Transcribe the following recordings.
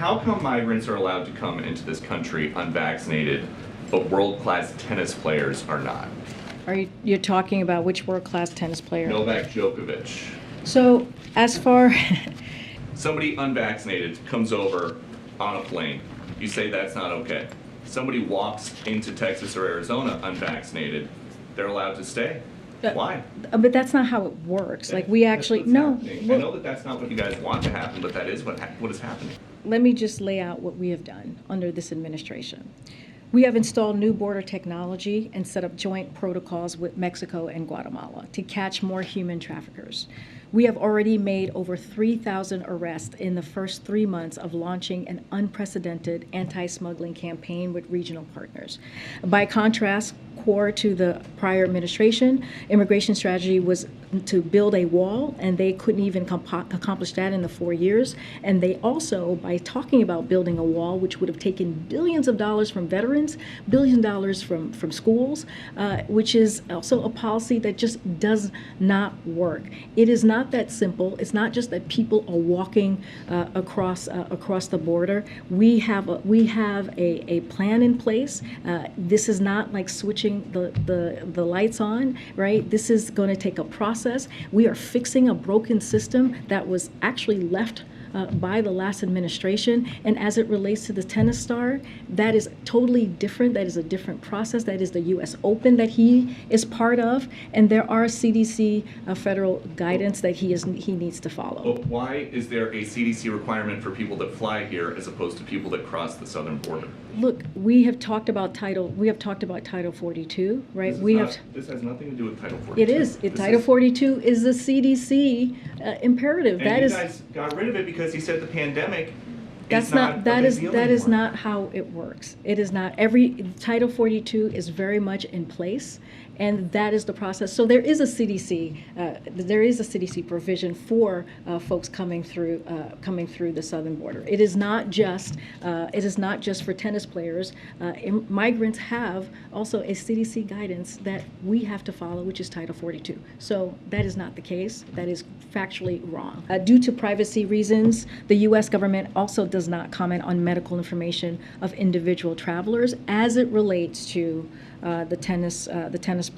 how come migrants are allowed to come into this country unvaccinated, but world-class tennis players are not? You're talking about which world-class tennis player? Novak Djokovic. So as far Somebody unvaccinated comes over on a plane. You say that's not okay. Somebody walks into Texas or Arizona unvaccinated. They're allowed to stay. Why? But that's not how it works. Like we actually That's no. what's happening. I know that that's not what you guys want to happen, but that is what is happening. Let me just lay out what we have done under this administration. We have installed new border technology and set up joint protocols with Mexico and Guatemala to catch more human traffickers. We have already made over 3,000 arrests in the first 3 months of launching an unprecedented anti-smuggling campaign with regional partners. By contrast, core to the prior administration, immigration strategy was to build a wall, and they couldn't even accomplish that in the 4 years. And they also, by talking about building a wall, which would have taken billions of dollars from veterans, billions of dollars from schools, which is also a policy that just does not work. It is not that simple. It's not just that people are walking across the border. We have a plan in place. This is not like switching the lights on, right? This is going to take a process. We are fixing a broken system that was actually left by the last administration. And as it relates to the tennis star, that is totally different. That is a different process. That is the U.S. Open that he is part of. And there are CDC federal guidance that he needs to follow. But why is there a CDC requirement for people that fly here as opposed to people that cross the southern border? Look, we have talked about Title 42, right? This has nothing to do with Title 42. It is. Title 42 is the CDC imperative. And you guys got rid of it because you said the pandemic. That is not how it works. It is not. Title 42 is very much in place, and that is the process. So there is a CDC provision for folks coming through the southern border. It is not just for tennis players. Migrants have also a CDC guidance that we have to follow, which is Title 42. So that is not the case. That is factually wrong. Due to privacy reasons, the U.S. government also does not comment on medical information of individual travelers as it relates to the tennis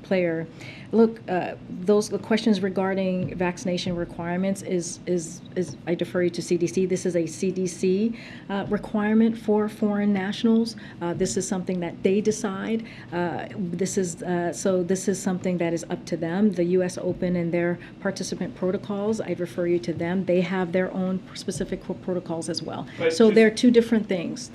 player. Look, those questions regarding vaccination requirements is I defer you to CDC. This is a CDC requirement for foreign nationals. This is something that they decide. This is something that is up to them. The U.S. Open and their participant protocols, I'd refer you to them. They have their own specific protocols as well. So they're two different things.